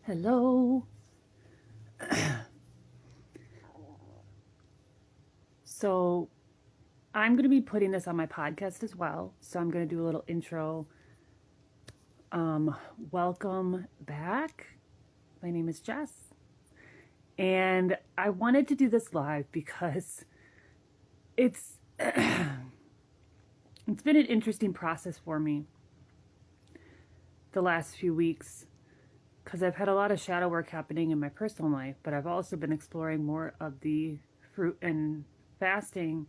Hello. So I'm going to be putting this on my podcast as well. So I'm going to do a little intro. Welcome back. My name is Jess. And I wanted to do this live because it's it's been an interesting process for me the last few weeks, because I've had a lot of shadow work happening in my personal life, but I've also been exploring more of the fruit and fasting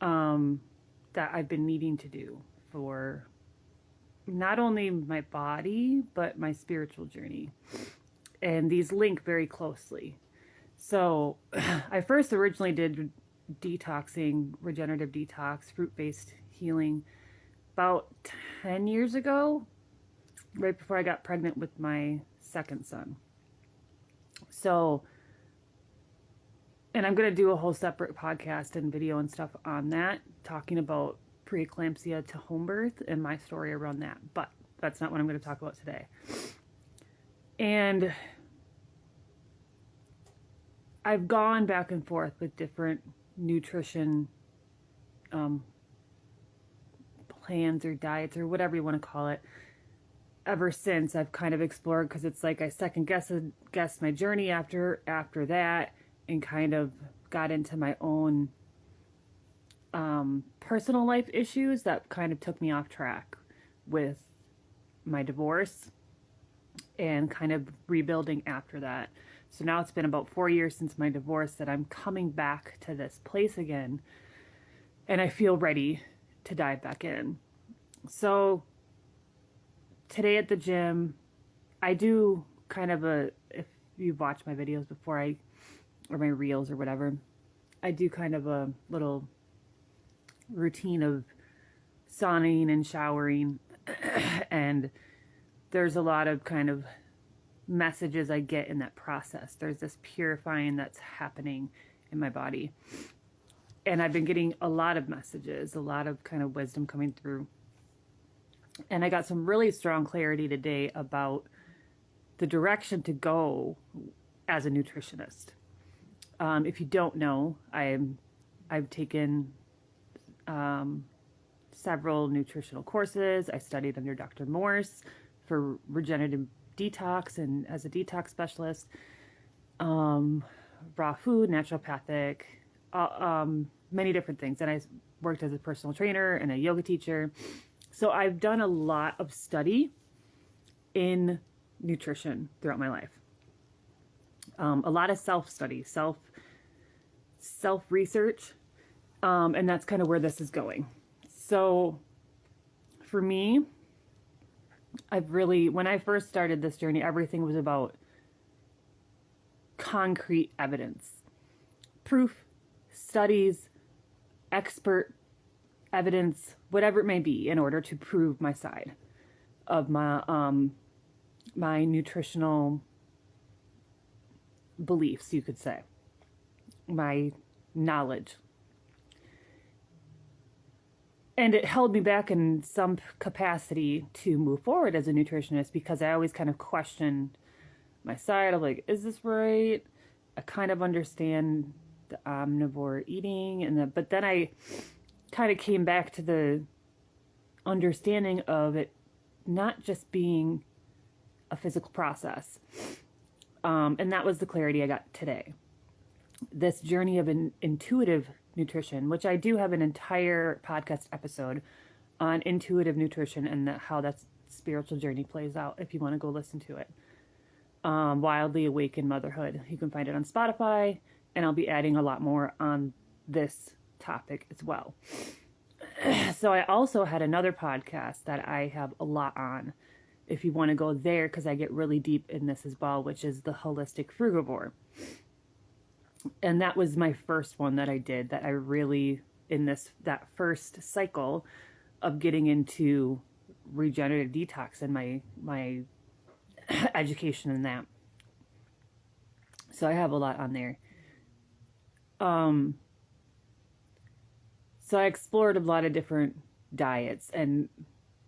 that I've been needing to do for not only my body, but my spiritual journey. And these link very closely. So I first originally did detoxing, regenerative detox, fruit-based healing about 10 years ago, right before I got pregnant with my second son. So, and I'm going to do a whole separate podcast and video and stuff on that, talking about preeclampsia to home birth and my story around that. But that's not what I'm going to talk about today. And I've gone back and forth with different nutrition plans or diets or whatever you want to call it. Ever since I've kind of explored, because it's like I second guessed my journey after that, and kind of got into my own personal life issues that kind of took me off track with my divorce and kind of rebuilding after that. So now it's been about 4 years since my divorce that I'm coming back to this place again, and I feel ready to dive back in. So today at the gym, I do kind of if you've watched my videos before, or my reels or whatever, I do kind of a little routine of sauning and showering. And there's a lot of kind of messages I get in that process. There's this purifying that's happening in my body. And I've been getting a lot of messages, a lot of kind of wisdom coming through. And I got some really strong clarity today about the direction to go as a nutritionist. If you don't know, I've taken several nutritional courses. I studied under Dr. Morse for regenerative detox and as a detox specialist, raw food, naturopathic, many different things. And I worked as a personal trainer and a yoga teacher. So I've done a lot of study in nutrition throughout my life. A lot of self-study, self-research, and that's kind of where this is going. So for me, when I first started this journey, everything was about concrete evidence, proof, studies, expert evidence, whatever it may be, in order to prove my side of my nutritional beliefs, you could say, my knowledge. And it held me back in some capacity to move forward as a nutritionist, because I always kind of questioned my side of like, is this right? I kind of understand the omnivore eating, but then I kind of came back to the understanding of it not just being a physical process. And that was the clarity I got today. This journey of intuitive nutrition, which I do have an entire podcast episode on intuitive nutrition and how that spiritual journey plays out, if you want to go listen to it. Wildly Awakened Motherhood. You can find it on Spotify, and I'll be adding a lot more on this topic as well. So I also had another podcast that I have a lot on, if you want to go there, because I get really deep in this as well, which is the Holistic Frugivore. And that was my first one that I did, that I really, that first cycle of getting into regenerative detox and my education in that. So I have a lot on there. So I explored a lot of different diets, and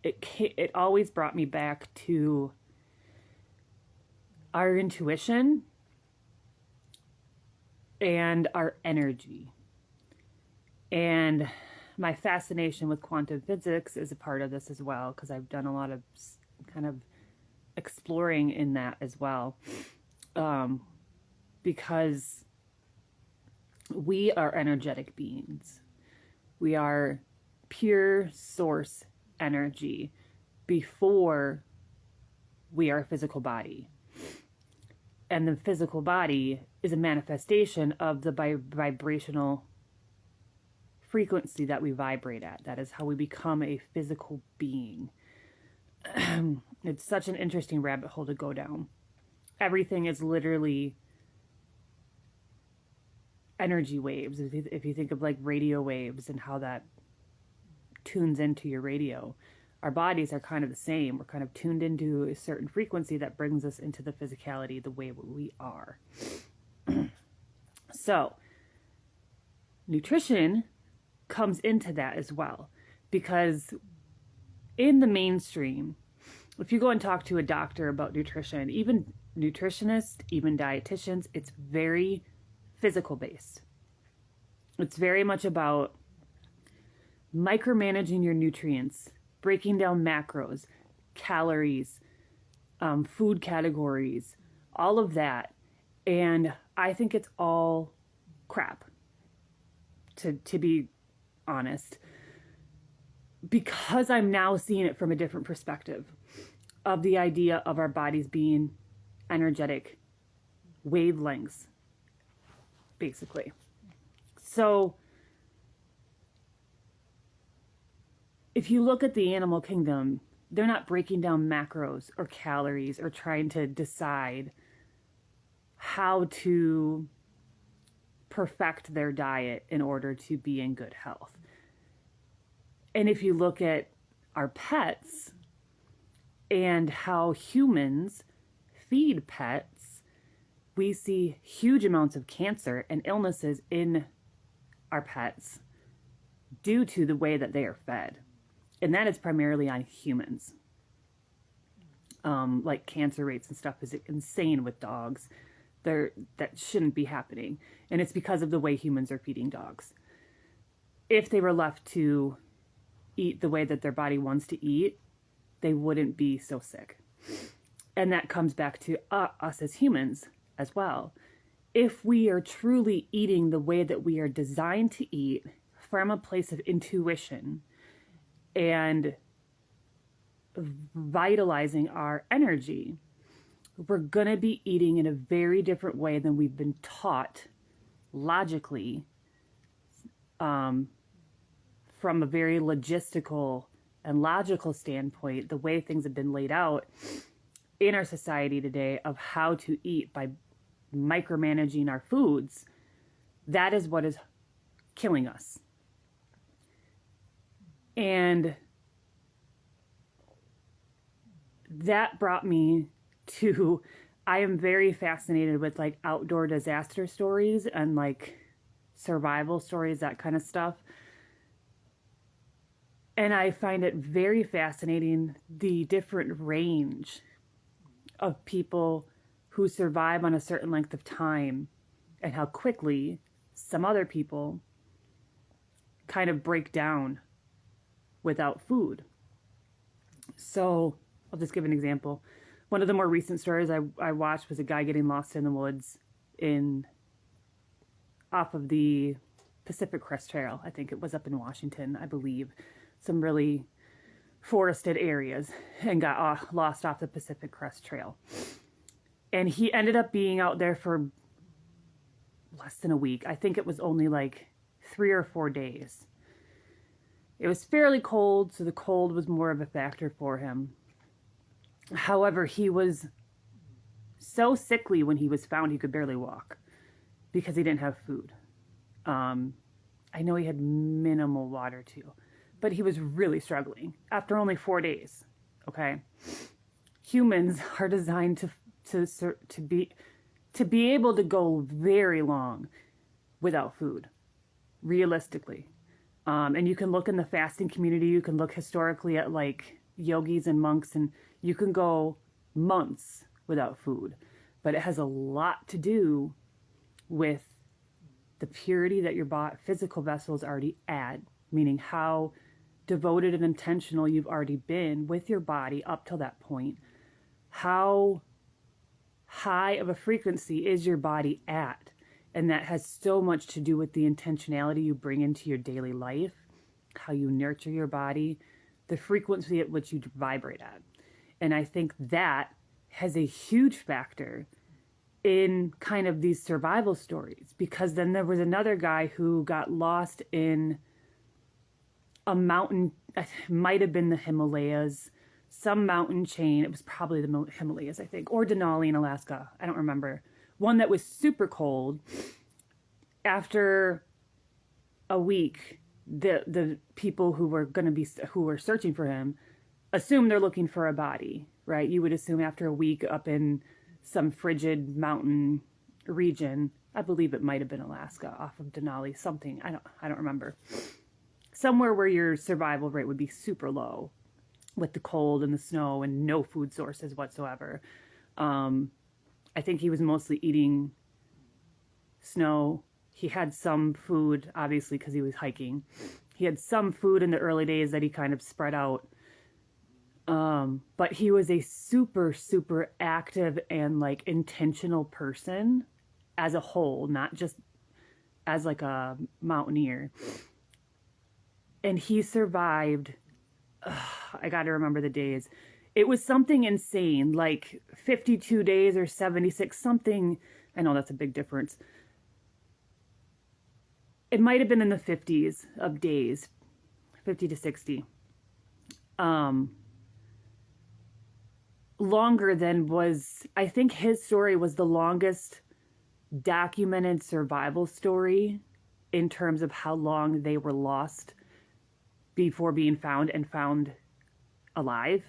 it always brought me back to our intuition and our energy. And my fascination with quantum physics is a part of this as well, because I've done a lot of kind of exploring in that as well. Because we are energetic beings. We are pure source energy before we are a physical body. And the physical body is a manifestation of the vibrational frequency that we vibrate at. That is how we become a physical being. It's such an interesting rabbit hole to go down. Everything is literally energy waves. If you think of like radio waves and how that tunes into your radio, our bodies are kind of the same. We're kind of tuned into a certain frequency that brings us into the physicality the way we are. So, nutrition comes into that as well, because in the mainstream, if you go and talk to a doctor about nutrition, even nutritionists, even dietitians, it's very physical based. It's very much about micromanaging your nutrients, breaking down macros, calories, food categories, all of that. And I think it's all crap, to be honest, because I'm now seeing it from a different perspective of the idea of our bodies being energetic wavelengths, basically. So if you look at the animal kingdom, they're not breaking down macros or calories or trying to decide how to perfect their diet in order to be in good health. And if you look at our pets and how humans feed pets, we see huge amounts of cancer and illnesses in our pets due to the way that they are fed. And that is primarily on humans. Like cancer rates and stuff is insane with dogs. That shouldn't be happening. And it's because of the way humans are feeding dogs. If they were left to eat the way that their body wants to eat, they wouldn't be so sick. And that comes back to us as humans as well. If we are truly eating the way that we are designed to eat from a place of intuition and vitalizing our energy, we're going to be eating in a very different way than we've been taught logically, from a very logistical and logical standpoint, the way things have been laid out in our society today of how to eat by micromanaging our foods. That is what is killing us. And that brought me to, I am very fascinated with like outdoor disaster stories and like survival stories, that kind of stuff. And I find it very fascinating the different range of people who survive on a certain length of time and how quickly some other people kind of break down without food. So I'll just give an example. One of the more recent stories I watched was a guy getting lost in the woods off of the Pacific Crest Trail. I think it was up in Washington, I believe. Some really forested areas, and got lost off the Pacific Crest Trail. And he ended up being out there for less than a week. I think it was only like 3 or 4 days. It was fairly cold, so the cold was more of a factor for him. However, he was so sickly when he was found he could barely walk because he didn't have food. I know he had minimal water too, but he was really struggling after only 4 days. Okay, humans are designed to be able to go very long without food, realistically. And you can look in the fasting community. You can look historically at like yogis and monks, and you can go months without food. but it has a lot to do with the purity that your physical vessels already at, meaning how devoted and intentional you've already been with your body up till that point. How high of a frequency is your body at? And that has so much to do with the intentionality you bring into your daily life, how you nurture your body, the frequency at which you vibrate at. And I think that has a huge factor in kind of these survival stories, because then there was another guy who got lost in a mountain, it might have been the Himalayas, some mountain chain. It was probably the Himalayas, I think, or Denali in Alaska. I don't remember. One that was super cold. After a week, the people who were searching for him assume they're looking for a body, right? You would assume after a week up in some frigid mountain region, I believe it might have been Alaska, off of Denali, something. I don't remember. Somewhere where your survival rate would be super low with the cold and the snow and no food sources whatsoever. I think he was mostly eating snow. He had some food, obviously, because he was hiking. He had some food in the early days that he kind of spread out. But he was a super, super active and like intentional person as a whole, not just as like a mountaineer. And he survived. I got to remember the days. It was something insane, like 52 days or 76, something. I know that's a big difference. It might have been in the 50s of days, 50 to 60. Longer than was, I think his story was the longest documented survival story in terms of how long they were lost before being found and found alive.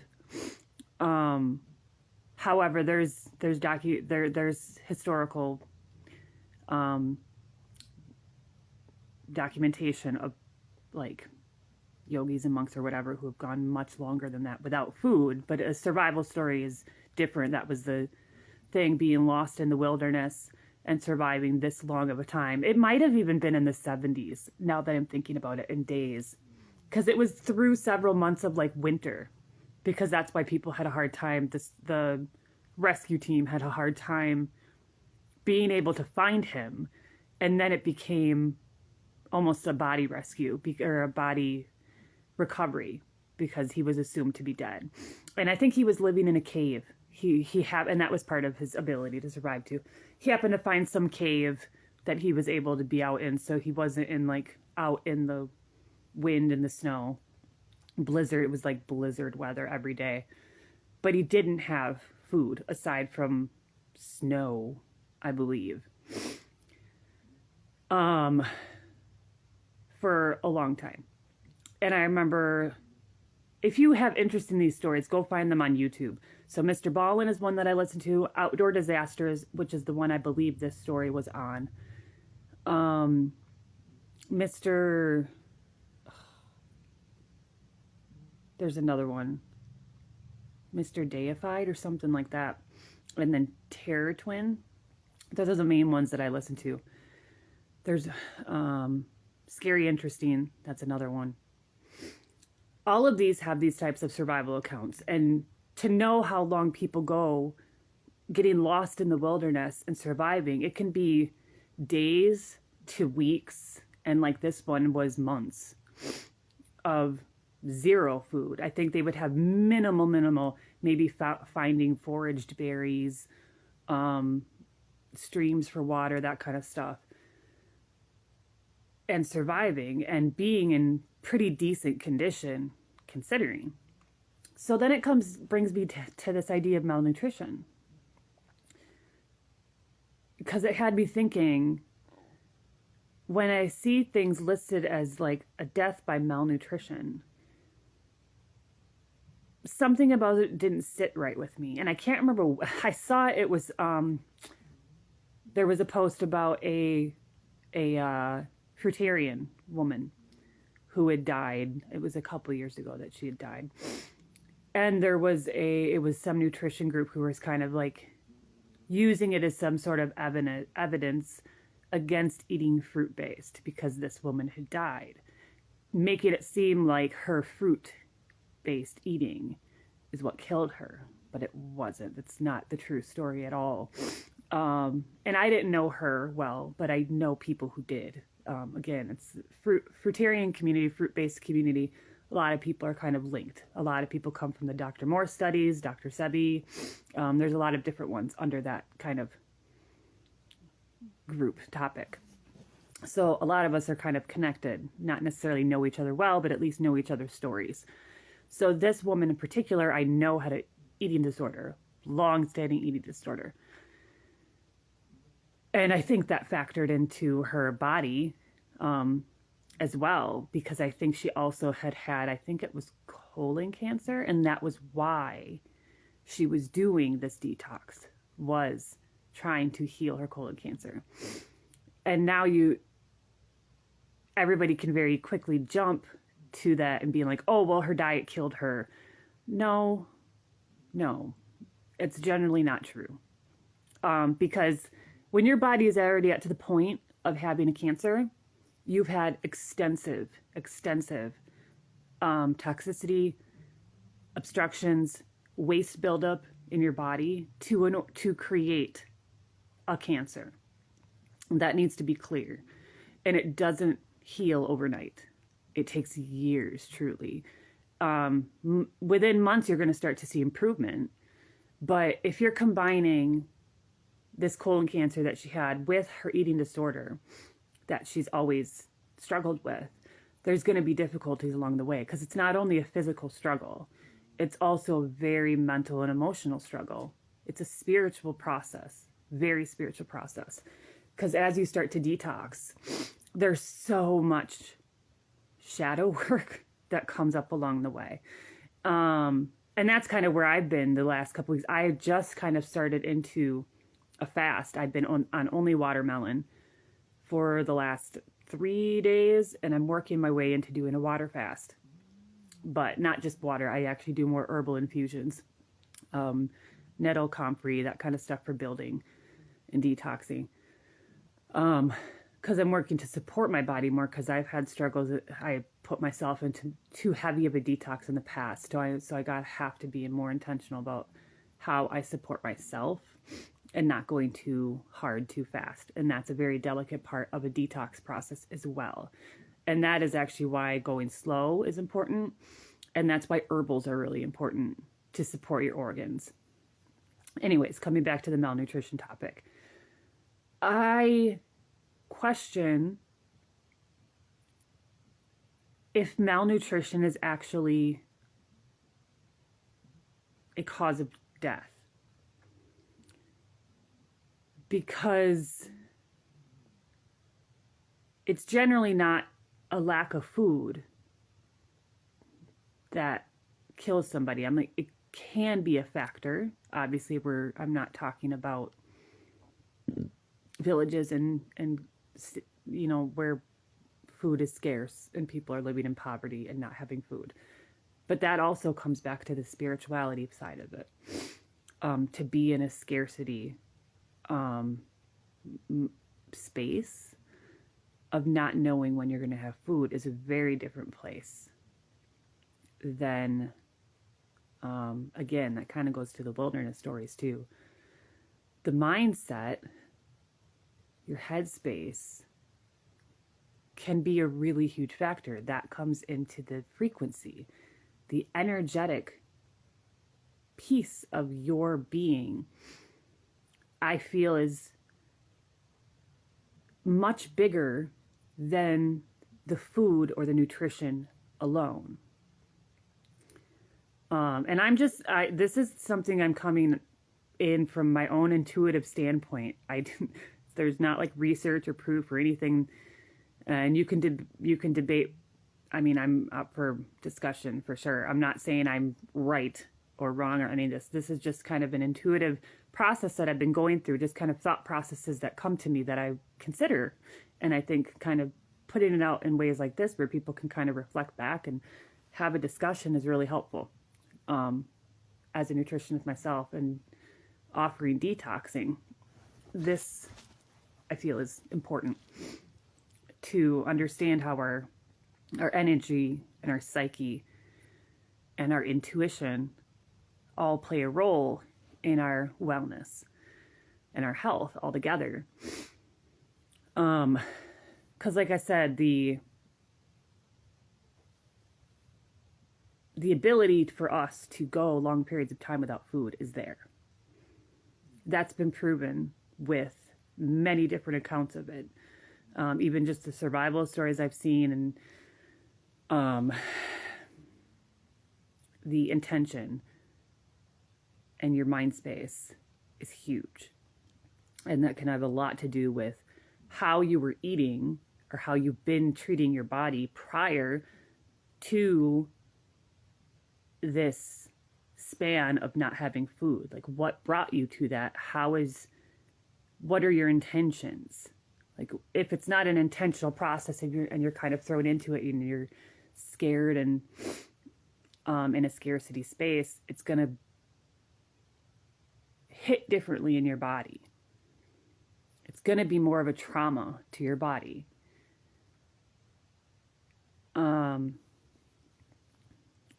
However, there's historical documentation of like yogis and monks or whatever who have gone much longer than that without food, but a survival story is different. That was the thing, being lost in the wilderness and surviving this long of a time. It might have even been in the 70s, now that I'm thinking about it, in days, because it was through several months of like winter, because that's why people had a hard time. The rescue team had a hard time being able to find him, and then it became almost a body rescue or a body recovery because he was assumed to be dead. And I think he was living in a cave. And that was part of his ability to survive too. He happened to find some cave that he was able to be out in, so he wasn't in like out in the wind and the snow. Blizzard, it was like blizzard weather every day. But he didn't have food aside from snow, I believe. For a long time. And I remember, if you have interest in these stories, go find them on YouTube. So Mr. Ballin is one that I listened to. Outdoor Disasters, which is the one I believe this story was on. There's another one. Mr. Deified or something like that. And then Terror Twin. Those are the main ones that I listen to. There's Scary Interesting. That's another one. All of these have these types of survival accounts. And to know how long people go getting lost in the wilderness and surviving, it can be days to weeks. And like this one was months of zero food. I think they would have minimal, maybe finding foraged berries, streams for water, that kind of stuff. And surviving and being in pretty decent condition, considering. So then it brings me to this idea of malnutrition. Because it had me thinking, when I see things listed as like a death by malnutrition, something about it didn't sit right with me. And I can't remember, I saw it was, there was a post about a fruitarian woman who had died. It was a couple years ago that she had died. And it was some nutrition group who was kind of like using it as some sort of evidence against eating fruit-based because this woman had died, making it seem like her fruit-based eating is what killed her, but it wasn't. It's not the true story at all. And I didn't know her well, but I know people who did. Again, it's fruitarian community, fruit-based community. A lot of people are kind of linked. A lot of people come from the Dr. Moore studies, Dr. Sebi. There's a lot of different ones under that kind of group topic. So a lot of us are kind of connected, not necessarily know each other well, but at least know each other's stories. So this woman in particular, I know had an eating disorder, long-standing eating disorder. And I think that factored into her body as well, because I think she also had, I think it was colon cancer, and that was why she was doing this detox, was trying to heal her colon cancer. And now everybody can very quickly jump to that and be like, oh, well, her diet killed her. No, it's generally not true. Because when your body is already to the point of having a cancer, you've had extensive toxicity, obstructions, waste buildup in your body to create a cancer. That needs to be clear. And it doesn't heal overnight. It takes years, truly. Within months, you're going to start to see improvement. But if you're combining this colon cancer that she had with her eating disorder that she's always struggled with, there's going to be difficulties along the way, because it's not only a physical struggle, it's also a very mental and emotional struggle. It's a spiritual process, very spiritual process, because as you start to detox, there's so much shadow work that comes up along the way. And that's kind of where I've been the last couple weeks. I just kind of started into a fast. I've been on only watermelon for the last 3 days, and I'm working my way into doing a water fast. But not just water. I actually do more herbal infusions, nettle, comfrey, that kind of stuff for building and detoxing. Because I'm working to support my body more, because I've had struggles. I put myself into too heavy of a detox in the past. So I have to be more intentional about how I support myself and not going too hard, too fast. And that's a very delicate part of a detox process as well. And that is actually why going slow is important. And that's why herbals are really important to support your organs. Anyways, coming back to the malnutrition topic. I question if malnutrition is actually a cause of death. Because it's generally not a lack of food that kills somebody. I'm like, it can be a factor. Obviously, I'm not talking about villages and where food is scarce and people are living in poverty and not having food. But that also comes back to the spirituality side of it. To be in a scarcity space of not knowing when you're going to have food is a very different place than, again, that kind of goes to the wilderness stories too. The mindset, your headspace, can be a really huge factor. That comes into the frequency, the energetic piece of your being, I feel, is much bigger than the food or the nutrition alone. And this is something I'm coming in from my own intuitive standpoint. There's not like research or proof or anything, and you can debate. I mean, I'm up for discussion for sure. I'm not saying I'm right or wrong or any of this. This is just kind of an intuitive process that I've been going through, just kind of thought processes that come to me that I consider. And I think kind of putting it out in ways like this where people can kind of reflect back and have a discussion is really helpful as a nutritionist myself. And offering detoxing. This, I feel, is important to understand how our energy and our psyche and our intuition all play a role in our wellness and our health altogether. Because like I said, the ability for us to go long periods of time without food is there. That's been proven with many different accounts of it. Even just the survival stories I've seen, and the intention and your mind space is huge. And that can have a lot to do with how you were eating or how you've been treating your body prior to this span of not having food. Like, what brought you to that? What are your intentions? Like, if it's not an intentional process and you're kind of thrown into it and you're scared and in a scarcity space, it's going to hit differently in your body. It's going to be more of a trauma to your body.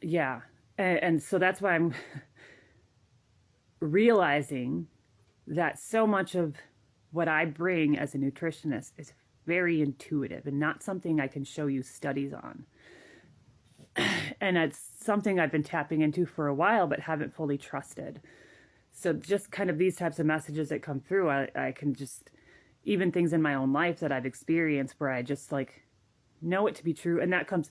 Yeah. And so that's why I'm realizing that so much of what I bring as a nutritionist is very intuitive and not something I can show you studies on. And it's something I've been tapping into for a while, but haven't fully trusted. So just kind of these types of messages that come through, I can just, even things in my own life that I've experienced where I just like know it to be true. And that comes,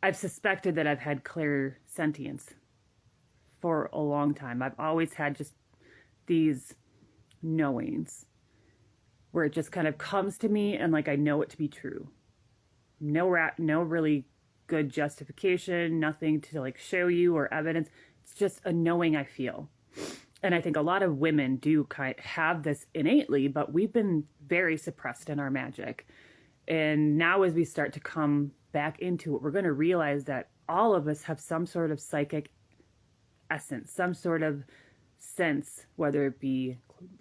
I've suspected that I've had clairsentience for a long time. I've always had just these knowings where it just kind of comes to me and like I know it to be true. No really good justification, nothing to like show you or evidence. It's just a knowing I feel. And I think a lot of women do kind of have this innately, but we've been very suppressed in our magic. And now as we start to come back into it, we're going to realize that all of us have some sort of psychic essence, some sort of sense, whether it be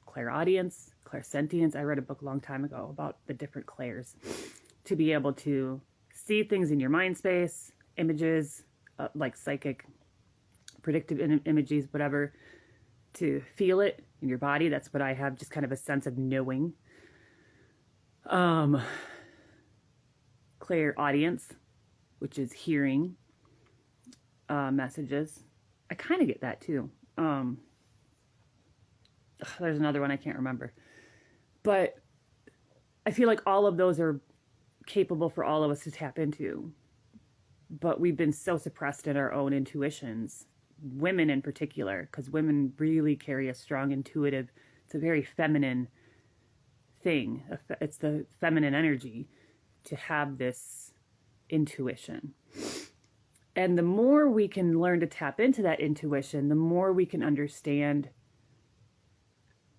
clairaudience, clairsentience. I read a book a long time ago about the different clairs, to be able to see things in your mind space, images, like psychic, predictive images, whatever, to feel it in your body. That's what I have, just kind of a sense of knowing. Clairaudience, which is hearing messages. I kind of get that too. There's another one I can't remember. But I feel like all of those are capable for all of us to tap into. But we've been so suppressed in our own intuitions, women in particular, because women really carry a strong intuitive, it's a very feminine thing. It's the feminine energy to have this intuition. And the more we can learn to tap into that intuition, the more we can understand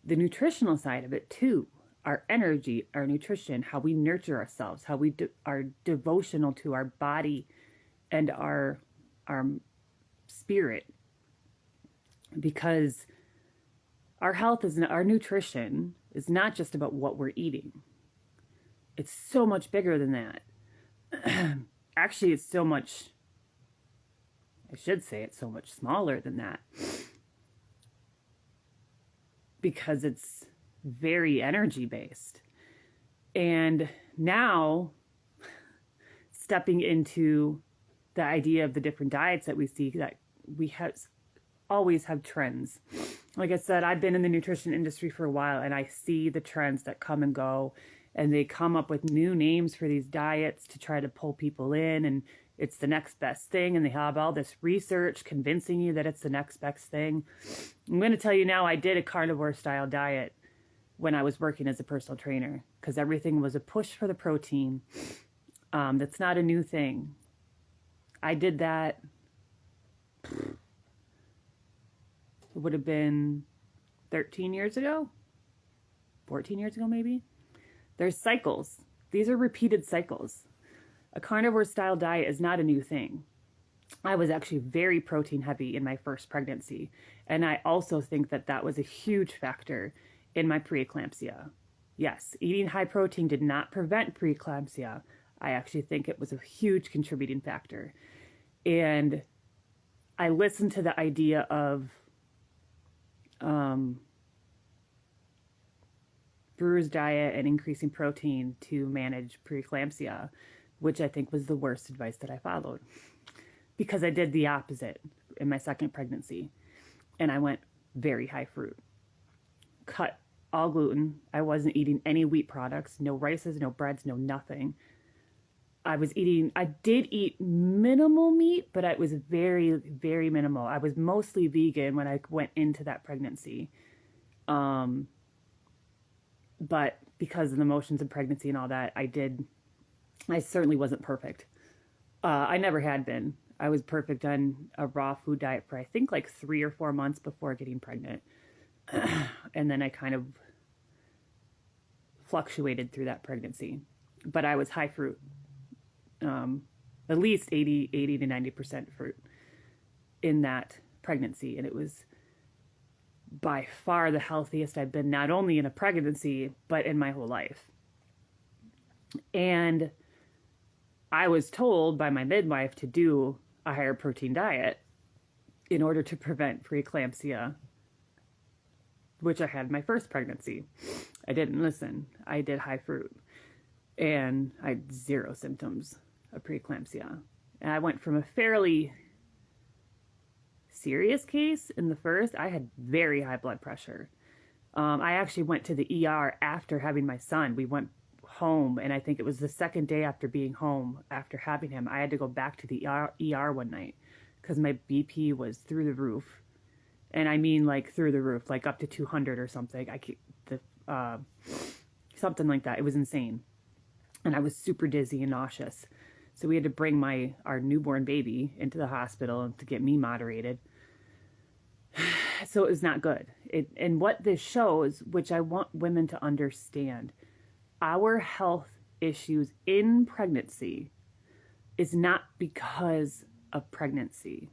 the nutritional side of it too. Our energy, our nutrition, how we nurture ourselves, how we are devotional to our body and our spirit. Because our health our nutrition is not just about what we're eating. It's so much bigger than that. Actually, it's so much smaller than that. Because it's very energy based. And now, stepping into the idea of the different diets that we see, that we always have trends. Like I said, I've been in the nutrition industry for a while, and I see the trends that come and go, and they come up with new names for these diets to try to pull people in, and it's the next best thing, and they have all this research convincing you that it's the next best thing. I'm going to tell you now, I did a carnivore style diet when I was working as a personal trainer, because everything was a push for the protein. That's not a new thing. I did that, it would have been 13 years ago, 14 years ago maybe. There's cycles. These are repeated cycles. A carnivore style diet is not a new thing. I was actually very protein heavy in my first pregnancy. And I also think that that was a huge factor in my preeclampsia. Yes, eating high protein did not prevent preeclampsia. I actually think it was a huge contributing factor. And I listened to the idea of Brewer's diet and increasing protein to manage preeclampsia, which I think was the worst advice that I followed, because I did the opposite in my second pregnancy. And I went very high fruit, cut all gluten. I wasn't eating any wheat products, no rices, no breads, no nothing. I did eat minimal meat, but it was very, very minimal. I was mostly vegan when I went into that pregnancy. But because of the emotions of pregnancy and all that, I certainly wasn't perfect. I never had been. I was perfect on a raw food diet for I think like 3 or 4 months before getting pregnant. And then I kind of fluctuated through that pregnancy. But I was high fruit. At least 80 to 90% fruit in that pregnancy. And it was by far the healthiest I've been, not only in a pregnancy, but in my whole life. And I was told by my midwife to do a higher protein diet in order to prevent preeclampsia, which I had in my first pregnancy. I didn't listen. I did high fruit. And I had 0 symptoms of preeclampsia. And I went from a fairly serious case in the first. I had very high blood pressure. I actually went to the ER after having my son. We went home, and I think it was the second day after being home, after having him, I had to go back to the ER one night because my BP was through the roof. And I mean like through the roof, like up to 200 or something. Something like that. It was insane. And I was super dizzy and nauseous. So we had to bring our newborn baby into the hospital to get me moderated. So it was not good. And what this shows, which I want women to understand, our health issues in pregnancy is not because of pregnancy.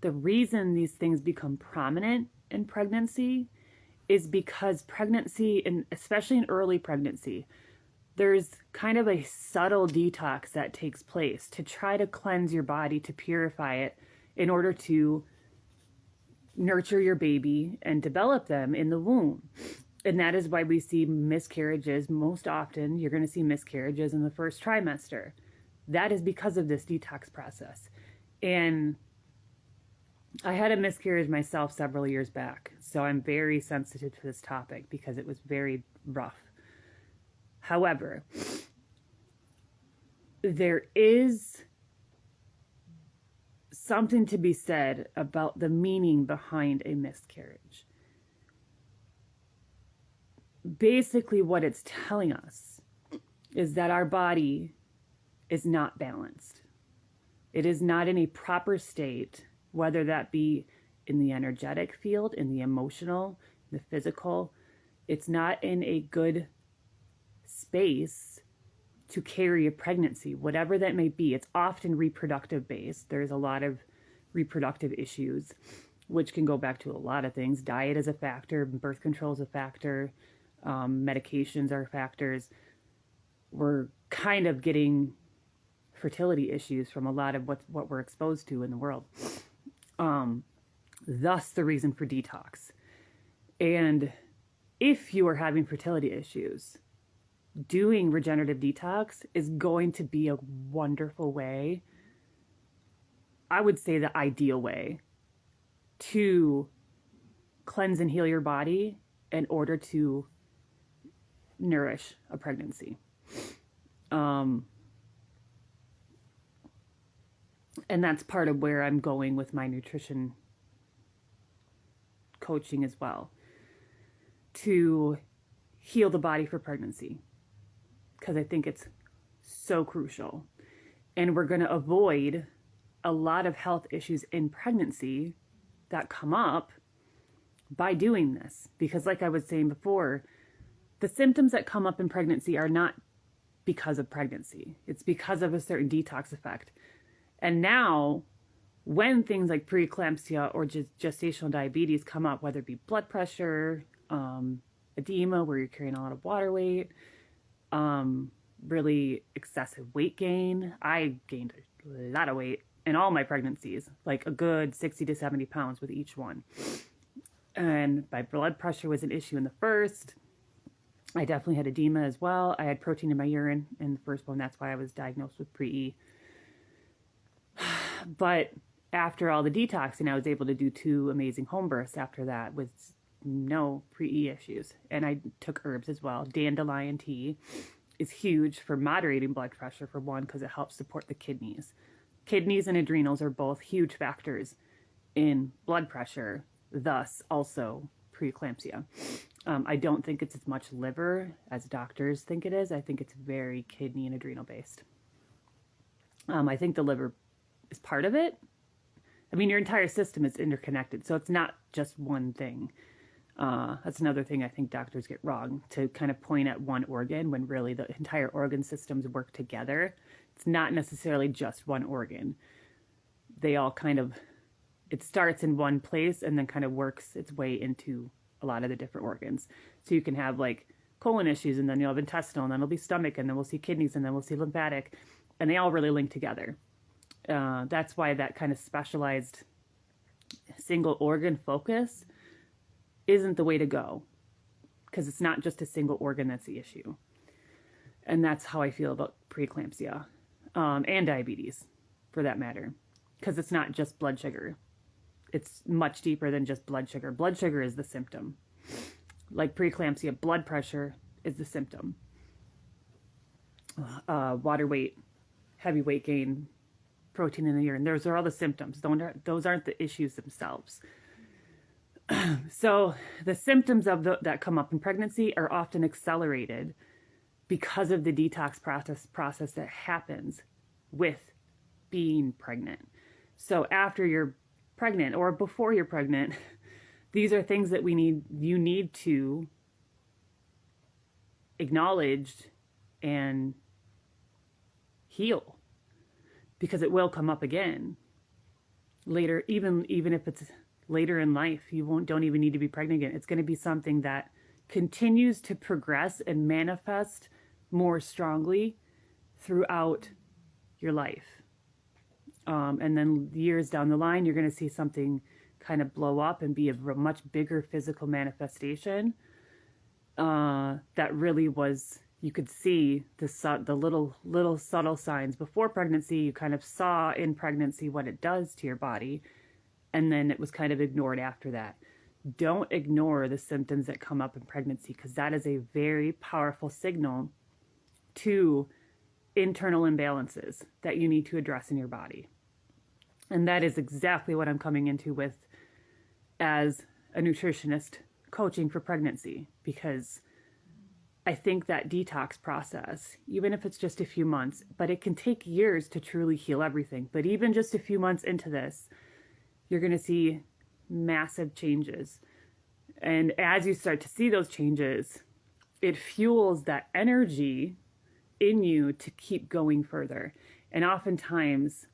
The reason these things become prominent in pregnancy is because pregnancy, and especially in early pregnancy, there's kind of a subtle detox that takes place to try to cleanse your body, to purify it in order to nurture your baby and develop them in the womb. And that is why we see miscarriages. Most often, you're going to see miscarriages in the first trimester. That is because of this detox process. And I had a miscarriage myself several years back, so I'm very sensitive to this topic because it was very rough. However, there is something to be said about the meaning behind a miscarriage. Basically, what it's telling us is that our body is not balanced. It is not in a proper state, whether that be in the energetic field, in the emotional, the physical. It's not in a good space to carry a pregnancy, whatever that may be. It's often reproductive based. There's a lot of reproductive issues, which can go back to a lot of things. Diet is a factor, birth control is a factor, medications are factors. We're kind of getting fertility issues from a lot of what we're exposed to in the world. Thus the reason for detox. And if you are having fertility issues, doing regenerative detox is going to be a wonderful way, I would say the ideal way, to cleanse and heal your body in order to nourish a pregnancy. And that's part of where I'm going with my nutrition coaching as well, to heal the body for pregnancy, because I think it's so crucial. And we're going to avoid a lot of health issues in pregnancy that come up by doing this. Because like I was saying before, the symptoms that come up in pregnancy are not because of pregnancy. It's because of a certain detox effect. And now when things like preeclampsia or gestational diabetes come up, whether it be blood pressure, edema, where you're carrying a lot of water weight, really excessive weight gain. I gained a lot of weight in all my pregnancies, like a good 60 to 70 pounds with each one. And my blood pressure was an issue in the first. I definitely had edema as well. I had protein in my urine in the first one. That's why I was diagnosed with pre-E. But after all the detoxing, I was able to do 2 amazing home births after that with no pre-E issues. And I took herbs as well. Dandelion tea is huge for moderating blood pressure, for one, because it helps support the kidneys. Kidneys and adrenals are both huge factors in blood pressure, thus also preeclampsia. I don't think it's as much liver as doctors think it is. I think it's very kidney and adrenal based. I think the liver is part of it. I mean, your entire system is interconnected, so it's not just one thing. That's another thing I think doctors get wrong, to kind of point at one organ when really the entire organ systems work together. It's not necessarily just one organ. They all kind of, it starts in one place and then kind of works its way into a lot of the different organs. So you can have like colon issues, and then you'll have intestinal, and then it'll be stomach, and then we'll see kidneys, and then we'll see lymphatic, and they all really link together. That's why that kind of specialized single organ focus isn't the way to go, because it's not just a single organ that's the issue. And that's how I feel about preeclampsia, and diabetes for that matter, because it's not just blood sugar. It's much deeper than just blood sugar. Blood sugar is the symptom. Like preeclampsia, blood pressure is the symptom. Water weight, heavy weight gain, protein in the urine, those are all the symptoms. Those aren't the issues themselves. So the symptoms of that come up in pregnancy are often accelerated because of the detox process that happens with being pregnant. So after you're pregnant or before you're pregnant, these are things that you need to acknowledge and heal, because it will come up again later. Even if it's later in life, don't even need to be pregnant again. It's going to be something that continues to progress and manifest more strongly throughout your life. And then years down the line, you're going to see something kind of blow up and be a much bigger physical manifestation that really was, you could see the little subtle signs before pregnancy. You kind of saw in pregnancy what it does to your body, and then it was kind of ignored after that. Don't ignore the symptoms that come up in pregnancy, because that is a very powerful signal to internal imbalances that you need to address in your body. And that is exactly what I'm coming into with as a nutritionist coaching for pregnancy, because I think that detox process, even if it's just a few months, but it can take years to truly heal everything. But even just a few months into this, you're going to see massive changes. And as you start to see those changes, it fuels that energy in you to keep going further. And oftentimes,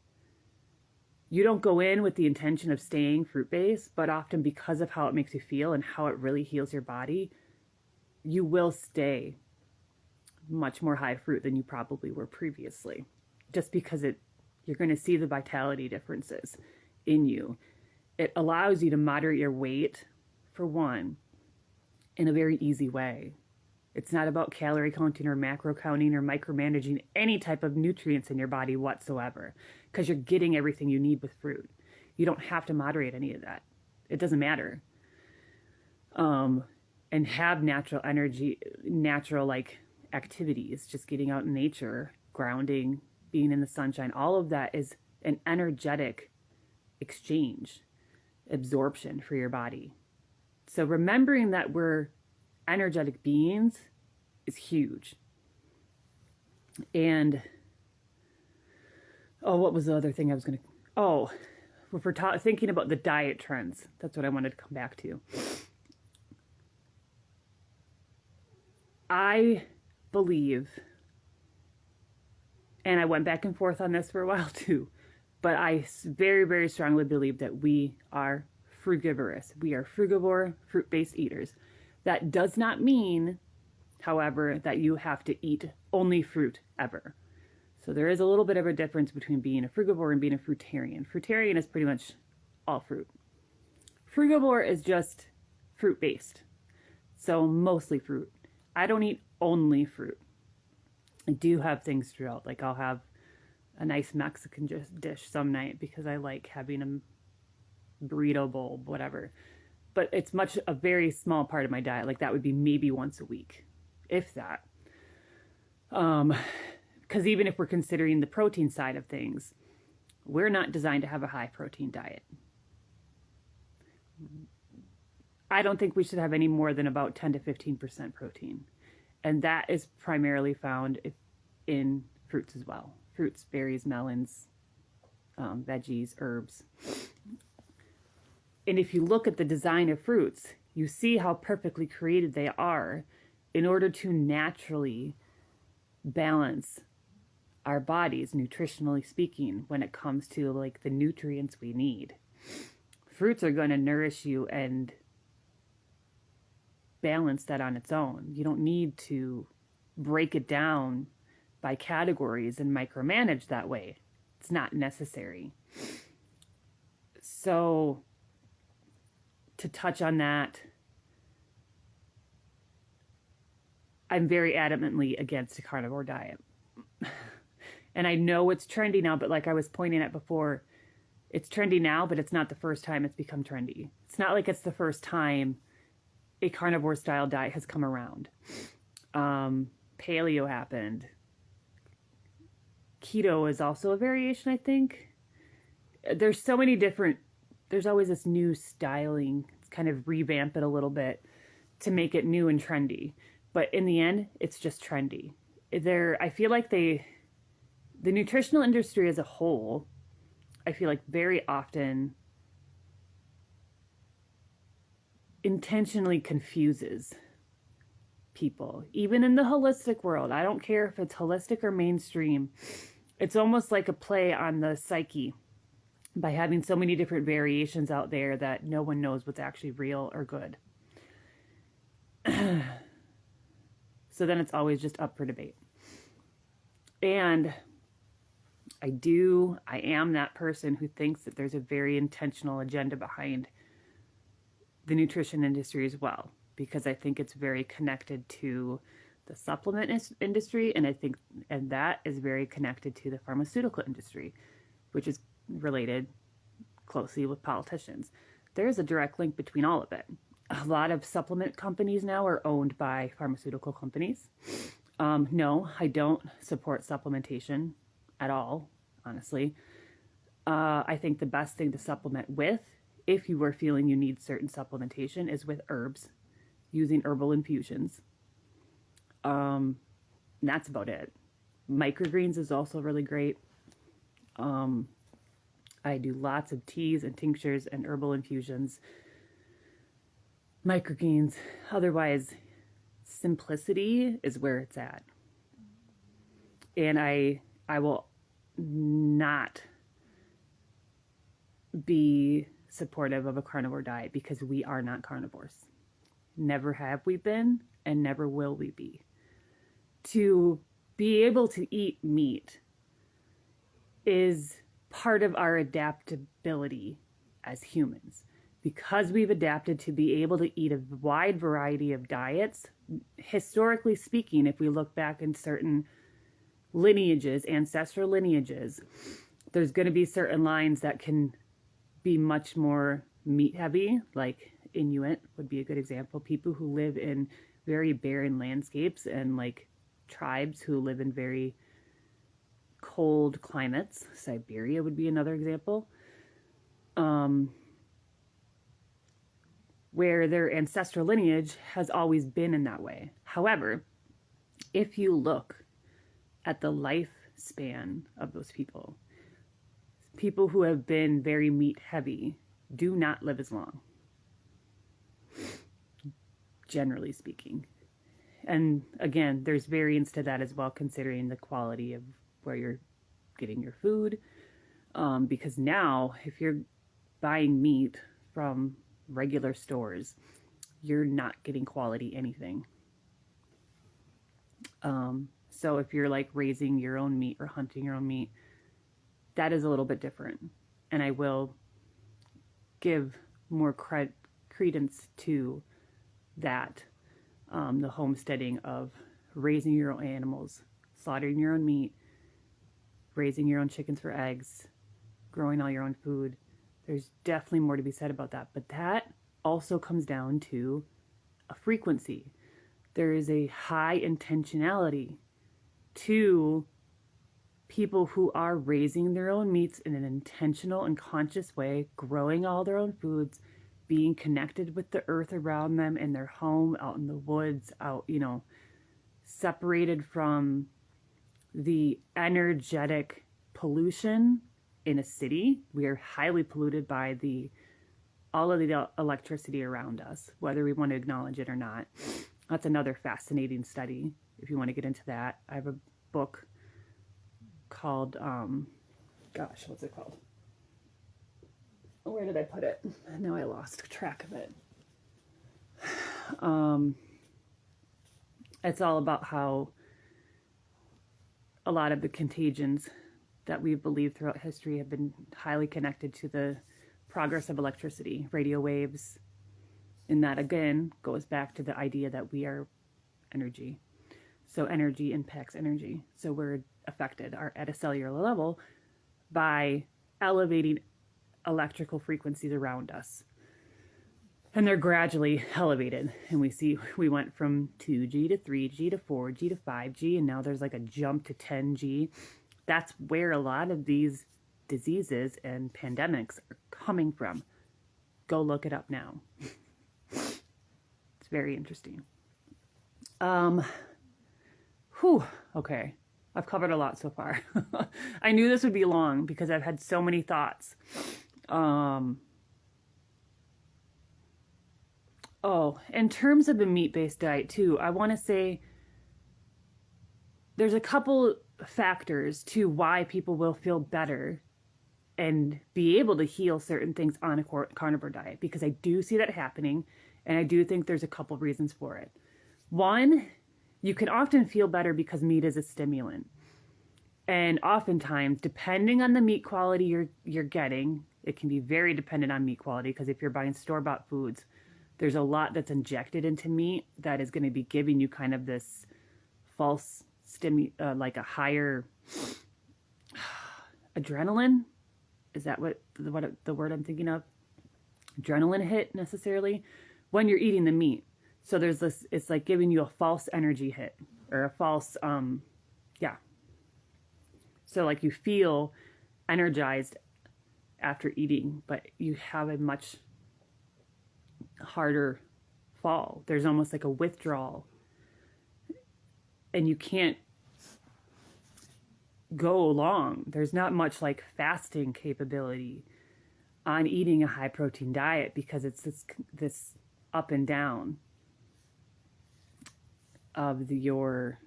you don't go in with the intention of staying fruit-based, but often because of how it makes you feel and how it really heals your body, you will stay much more high fruit than you probably were previously, just because you're going to see the vitality differences in you. It allows you to moderate your weight, for one, in a very easy way. It's not about calorie counting or macro counting or micromanaging any type of nutrients in your body whatsoever, because you're getting everything you need with fruit. You don't have to moderate any of that. It doesn't matter. And have natural energy, natural like activities, just getting out in nature, grounding, being in the sunshine. All of that is an energetic exchange, absorption for your body. So remembering that we're energetic beings is huge. And what was the other thing I was going to, if we're thinking about the diet trends, that's what I wanted to come back to. I believe, and I went back and forth on this for a while too, But I very, very strongly believe that we are frugivorous. We are frugivore, fruit-based eaters. That does not mean, however, that you have to eat only fruit ever. So there is a little bit of a difference between being a frugivore and being a fruitarian. Fruitarian is pretty much all fruit. Frugivore is just fruit-based. So mostly fruit. I don't eat only fruit. I do have things throughout. Like I'll have a nice Mexican dish some night because I like having a burrito bowl, whatever. But it's a very small part of my diet. Like that would be maybe once a week, if that. Because even if we're considering the protein side of things, we're not designed to have a high protein diet. I don't think we should have any more than about 10 to 15% protein. And that is primarily found in fruits as well. Fruits, berries, melons, veggies, herbs. And if you look at the design of fruits, you see how perfectly created they are in order to naturally balance our bodies, nutritionally speaking, when it comes to like the nutrients we need. Fruits are going to nourish you and balance that on its own. You don't need to break it down by categories and micromanage that way. It's not necessary. So to touch on that, I'm very adamantly against a carnivore diet. And I know it's trendy now, but like I was pointing at before, it's trendy now, but it's not the first time it's become trendy. It's not like it's the first time a carnivore style diet has come around. Paleo happened. Keto is also a variation, I think. There's so many different, there's always this new styling. It's kind of revamp it a little bit to make it new and trendy. But in the end, it's just trendy. I feel like the nutritional industry as a whole, I feel like very often intentionally confuses people, even in the holistic world. I don't care if it's holistic or mainstream. It's almost like a play on the psyche by having so many different variations out there that no one knows what's actually real or good. So then it's always just up for debate. And I am that person who thinks that there's a very intentional agenda behind the nutrition industry as well, because I think it's very connected to the supplement industry, and that is very connected to the pharmaceutical industry, which is related closely with politicians. There is a direct link between all of it. A lot of supplement companies now are owned by pharmaceutical companies. No, I don't support supplementation at all, honestly. I think the best thing to supplement with, if you are feeling you need certain supplementation, is with herbs, using herbal infusions. That's about it. Microgreens is also really great. I do lots of teas and tinctures and herbal infusions. Microgreens. Otherwise, simplicity is where it's at. And I will not be supportive of a carnivore diet because we are not carnivores. Never have we been and never will we be. To be able to eat meat is part of our adaptability as humans. Because we've adapted to be able to eat a wide variety of diets, historically speaking, if we look back in certain lineages, ancestral lineages, there's going to be certain lines that can be much more meat heavy, like Inuit would be a good example. People who live in very barren landscapes and like tribes who live in very cold climates. Siberia would be another example. Where their ancestral lineage has always been in that way. However, if you look at the lifespan of those people who have been very meat heavy do not live as long, generally speaking. And again, there's variance to that as well, considering the quality of where you're getting your food. Because now, if you're buying meat from regular stores, you're not getting quality anything. So if you're like raising your own meat or hunting your own meat, that is a little bit different. And I will give more credence to that, the homesteading of raising your own animals, slaughtering your own meat, raising your own chickens for eggs, growing all your own food. There's definitely more to be said about that. But that also comes down to a frequency. There is a high intentionality to people who are raising their own meats in an intentional and conscious way, growing all their own foods, being connected with the earth around them in their home, out in the woods, out, separated from the energetic pollution in a city. We are highly polluted by all of the electricity around us, whether we want to acknowledge it or not. That's another fascinating study. If you want to get into that, I have a book called, what's it called? Where did I put it? Now I lost track of it. It's all about how a lot of the contagions that we've believed throughout history have been highly connected to the progress of electricity, radio waves. And that, again, goes back to the idea that we are energy. So energy impacts energy. So we're affected at a cellular level by elevating electrical frequencies around us. And they're gradually elevated. And we went from 2G to 3G to 4G to 5G, and now there's like a jump to 10G. That's where a lot of these diseases and pandemics are coming from. Go look it up now. It's very interesting. Okay. I've covered a lot so far. I knew this would be long because I've had so many thoughts. In terms of the meat-based diet too, I want to say there's a couple factors to why people will feel better and be able to heal certain things on a carnivore diet, because I do see that happening, and I do think there's a couple reasons for it. One, you can often feel better because meat is a stimulant. And oftentimes, depending on the meat quality you're getting, it can be very dependent on meat quality, because if you're buying store-bought foods, there's a lot that's injected into meat that is going to be giving you kind of this false like a higher adrenaline. Is that what the word I'm thinking of? Adrenaline hit necessarily when you're eating the meat. So there's this, it's like giving you a false energy hit or a false, So like you feel energized after eating, but you have a much harder fall. There's almost like a withdrawal, and you can't go long. There's not much like fasting capability on eating a high protein diet, because it's this up and down of your,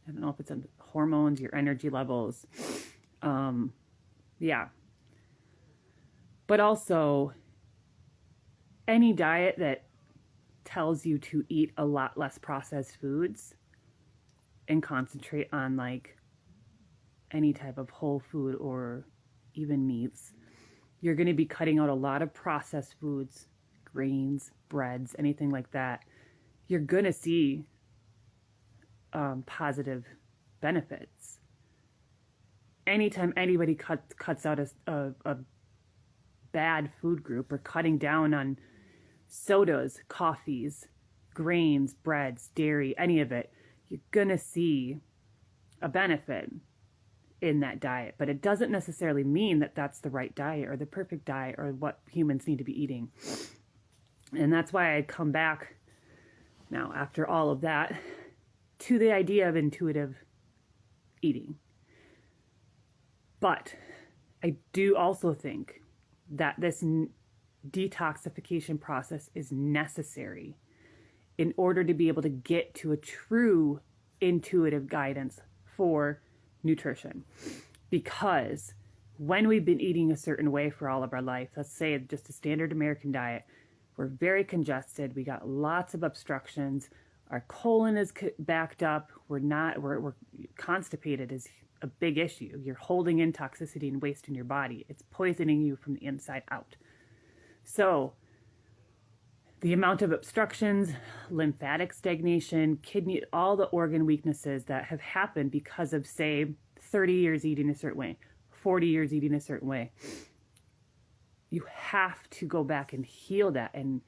I don't know if it's on hormones, your energy levels. But also, any diet that tells you to eat a lot less processed foods and concentrate on like any type of whole food or even meats, you're going to be cutting out a lot of processed foods, grains, breads, anything like that. You're going to see positive benefits. Anytime anybody cuts out a bad food group, or cutting down on sodas, coffees, grains, breads, dairy, any of it, you're going to see a benefit in that diet. But it doesn't necessarily mean that that's the right diet or the perfect diet or what humans need to be eating. And that's why I come back now, after all of that, to the idea of intuitive eating. But I do also think that this detoxification process is necessary in order to be able to get to a true intuitive guidance for nutrition. Because when we've been eating a certain way for all of our life, let's say just a standard American diet, we're very congested. We got lots of obstructions. Our colon is backed up. We're constipated is a big issue. You're holding in toxicity and waste in your body. It's poisoning you from the inside out. So the amount of obstructions, lymphatic stagnation, kidney, all the organ weaknesses that have happened because of, say, 30 years eating a certain way, 40 years eating a certain way. You have to go back and heal that and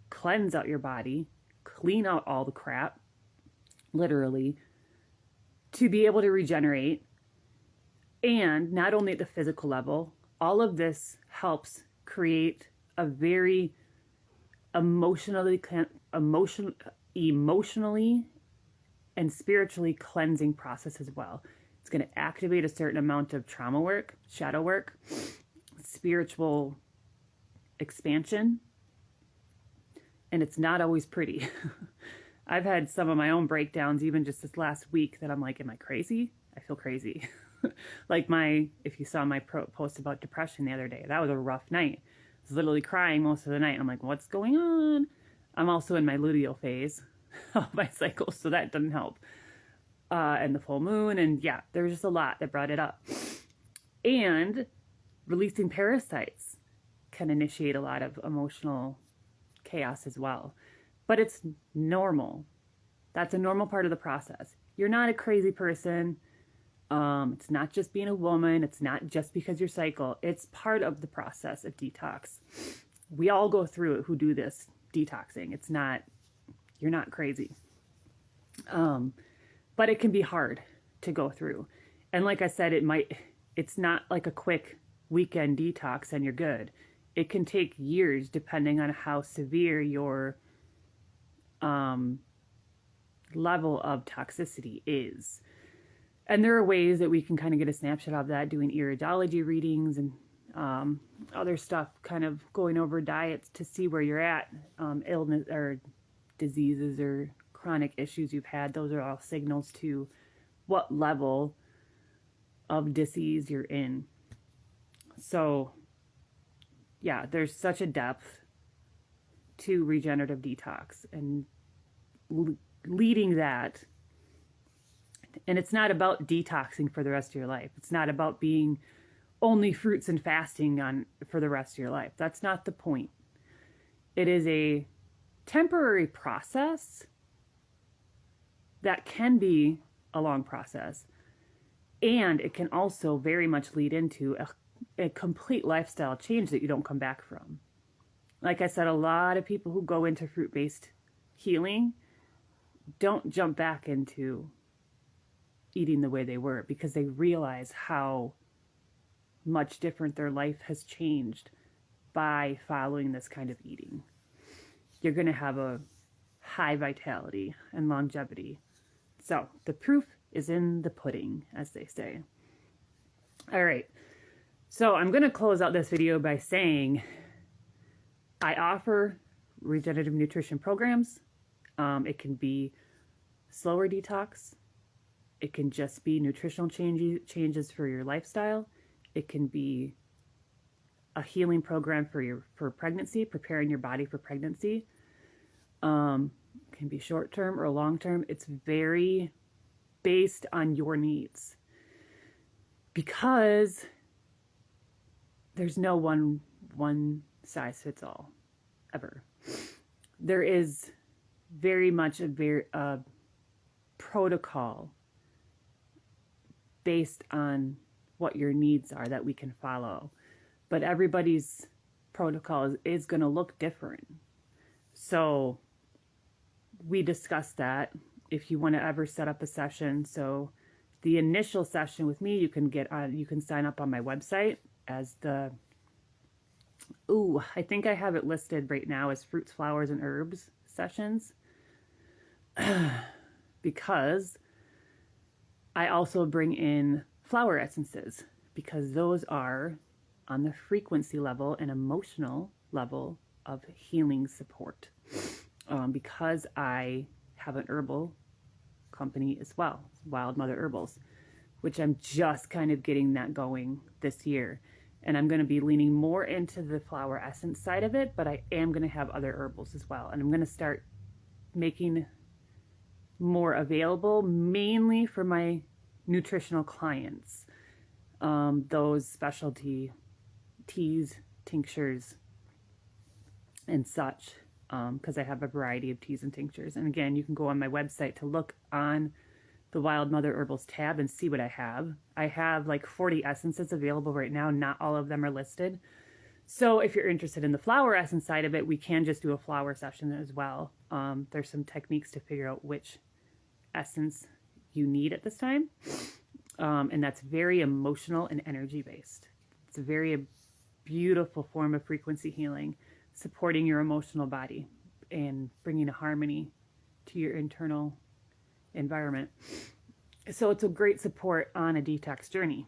cleanse out your body, clean out all the crap, literally, to be able to regenerate. And not only at the physical level, all of this helps create a very emotionally and spiritually cleansing process as well. It's going to activate a certain amount of trauma work, shadow work, spiritual expansion, and it's not always pretty. I've had some of my own breakdowns even just this last week that I'm like, am I crazy? I feel crazy. Like if you saw my post about depression the other day, that was a rough night. I was literally crying most of the night. I'm like, what's going on? I'm also in my luteal phase of my cycle, so that doesn't help. And the full moon, and yeah, there was just a lot that brought it up. And releasing parasites can initiate a lot of emotional chaos as well. But it's normal. That's a normal part of the process. You're not a crazy person. It's not just being a woman. It's not just because your cycle. It's part of the process of detox. We all go through it who do this detoxing. You're not crazy. But it can be hard to go through. And like I said, it's not like a quick weekend detox and you're good. It can take years depending on how severe your level of toxicity is. And there are ways that we can kind of get a snapshot of that, doing iridology readings and other stuff, kind of going over diets to see where you're at, illness or diseases or chronic issues you've had. Those are all signals to what level of disease you're in. So yeah, there's such a depth to regenerative detox and leading that. And it's not about detoxing for the rest of your life. It's not about being only fruits and fasting for the rest of your life. That's not the point. It is a temporary process that can be a long process. And it can also very much lead into a complete lifestyle change that you don't come back from. Like I said, a lot of people who go into fruit-based healing don't jump back into eating the way they were because they realize how much different their life has changed by following this kind of eating. You're going to have a high vitality and longevity. So the proof is in the pudding, as they say. All right. So I'm going to close out this video by saying I offer regenerative nutrition programs. It can be slower detox. It can just be nutritional changes for your lifestyle. It can be a healing program for pregnancy, preparing your body for pregnancy. It can be short-term or long-term. It's very based on your needs because there's no one size fits all ever. There is very much a protocol based on what your needs are that we can follow. But everybody's protocol is going to look different. So we discussed that if you want to ever set up a session. So the initial session with me, you can sign up on my website as I think I have it listed right now as fruits, flowers, and herbs sessions. Because I also bring in flower essences because those are on the frequency level and emotional level of healing support. Because I have an herbal company as well, Wild Mother Herbals. which I'm just kind of getting that going this year. And I'm going to be leaning more into the flower essence side of it, but I am going to have other herbals as well. And I'm going to start making more available, mainly for my nutritional clients, those specialty teas, tinctures, and such, because I have a variety of teas and tinctures. And again, you can go on my website to look on the Wild Mother Herbals tab and see what I have. I have like 40 essences available right now. Not all of them are listed. So if you're interested in the flower essence side of it, we can just do a flower session as well. There's some techniques to figure out which essence you need at this time. And that's very emotional and energy based. It's a very beautiful form of frequency healing, supporting your emotional body and bringing a harmony to your internal environment. So it's a great support on a detox journey.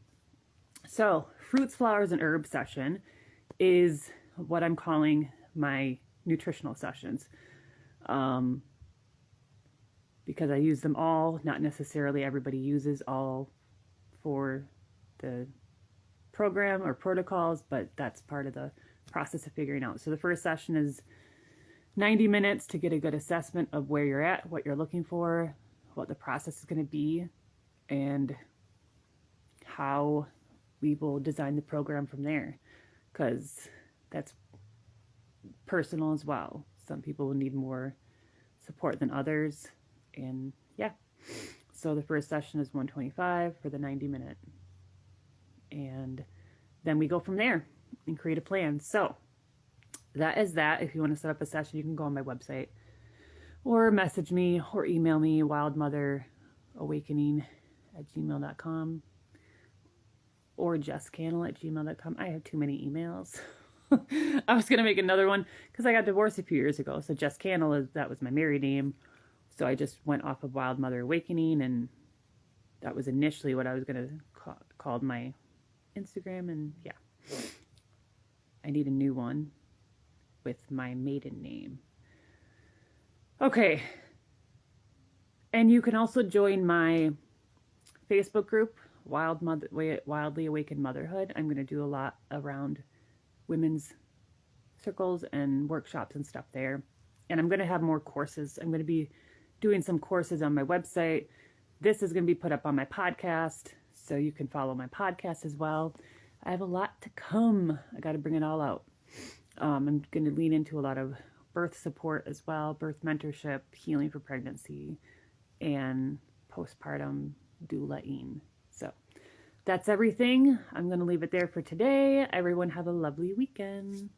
So fruits, flowers, and herbs session is what I'm calling my nutritional sessions. Because I use them all, not necessarily everybody uses all for the program or protocols, but that's part of the process of figuring out. So the first session is 90 minutes to get a good assessment of where you're at, what you're looking for, what the process is going to be, and how we will design the program from there, because that's personal as well. Some people will need more support than others, and yeah. So the first session is 125 for the 90-minute, and then we go from there and create a plan. So that is that. If you want to set up a session, you can go on my website or message me or email me, wildmotherawakening@gmail.com or jesscannell@gmail.com. I have too many emails. I was going to make another one because I got divorced a few years ago. So Jess Cannell, that was my married name. So I just went off of Wild Mother Awakening, and that was initially what I was going to call my Instagram. And yeah, I need a new one with my maiden name. Okay. And you can also join my Facebook group, Wildly Awakened Motherhood. I'm going to do a lot around women's circles and workshops and stuff there. And I'm going to have more courses. I'm going to be doing some courses on my website. This is going to be put up on my podcast, so you can follow my podcast as well. I have a lot to come. I got to bring it all out. I'm going to lean into a lot of birth support as well, birth mentorship, healing for pregnancy, and postpartum doulaing. So that's everything. I'm going to leave it there for today. Everyone have a lovely weekend.